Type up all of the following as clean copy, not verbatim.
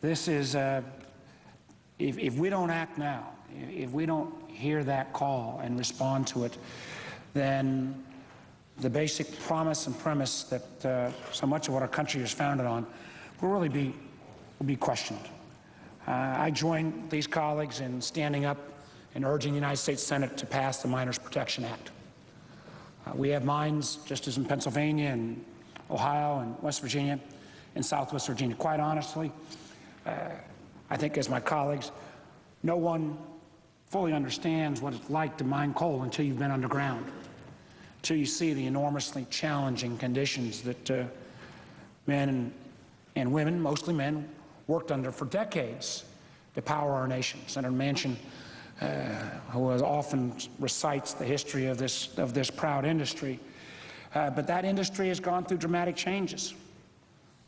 This is, if we don't act now, if we don't hear that call and respond to it, then the basic promise and premise that so much of what our country is founded on will really be questioned. I join these colleagues in standing up and urging the United States Senate to pass the Miners Protection Act. We have mines, just as in Pennsylvania and Ohio and West Virginia and Southwest Virginia. Quite honestly, I think, as my colleagues, no one fully understands what it's like to mine coal until you've been underground, until you see the enormously challenging conditions that men and women, mostly men, worked under for decades to power our nation. Senator Manchin, who often recites the history of this proud industry, but that industry has gone through dramatic changes.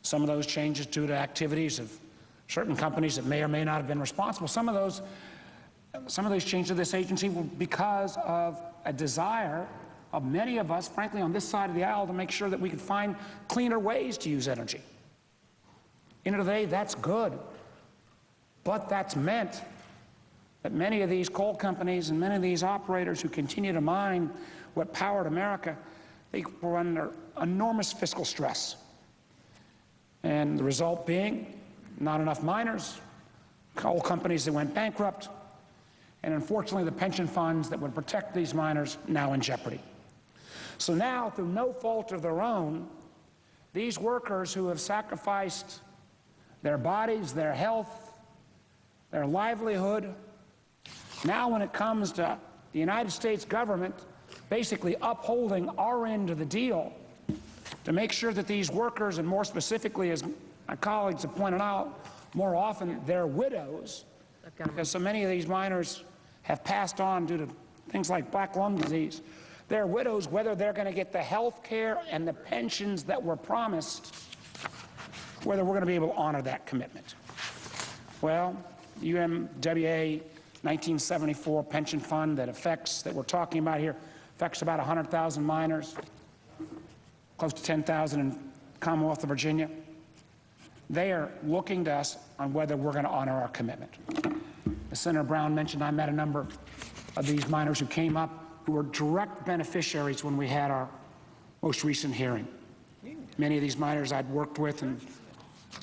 Some of those changes due to activities of certain companies that may or may not have been responsible. Some of those changes to this agency were because of a desire of many of us, frankly, on this side of the aisle, to make sure that we could find cleaner ways to use energy. End of the day, that's good, but that's meant that many of these coal companies and many of these operators who continue to mine what powered America, they were under enormous fiscal stress. And the result being not enough miners, coal companies that went bankrupt, and unfortunately the pension funds that would protect these miners now in jeopardy. So now, through no fault of their own, these workers who have sacrificed their bodies, their health, their livelihood, now when it comes to the United States government basically upholding our end of the deal to make sure that these workers, and more specifically, as my colleagues have pointed out, more often their widows, because so many of these miners have passed on due to things like black lung disease, their widows, whether they're going to get the health care and the pensions that were promised, whether we're going to be able to honor that commitment. Well, UMWA 1974 pension fund that we're talking about here affects about 100,000 miners, close to 10,000 in Commonwealth of Virginia. They are looking to us on whether we're going to honor our commitment. As Senator Brown mentioned, I met a number of these miners who came up who were direct beneficiaries when we had our most recent hearing. Many of these miners I'd worked with and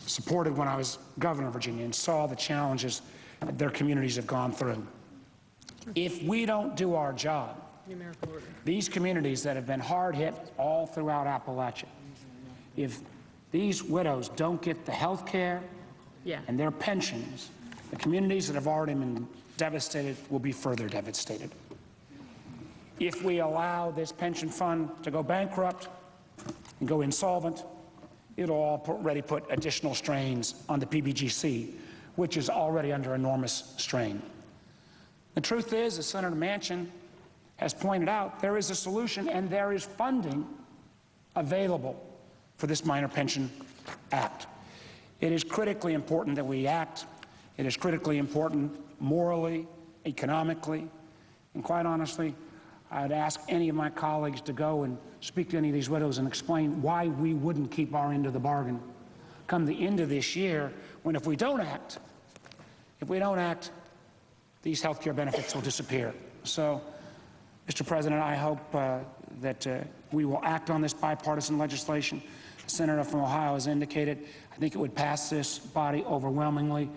supported when I was governor of Virginia and saw the challenges that their communities have gone through. If we don't do our job, these communities that have been hard hit all throughout Appalachia, if these widows don't get the health care and their pensions, the communities that have already been devastated will be further devastated. If we allow this pension fund to go bankrupt and go insolvent, it'll already put additional strains on the PBGC, which is already under enormous strain. The truth is, as Senator Manchin has pointed out, there is a solution and there is funding available for this Miner Pension Act. It is critically important that we act. It is critically important morally, economically, and quite honestly, I'd ask any of my colleagues to go and speak to any of these widows and explain why we wouldn't keep our end of the bargain come the end of this year, when if we don't act, these health care benefits will disappear. So, Mr. President, I hope that we will act on this bipartisan legislation. The senator from Ohio has indicated I think it would pass this body overwhelmingly.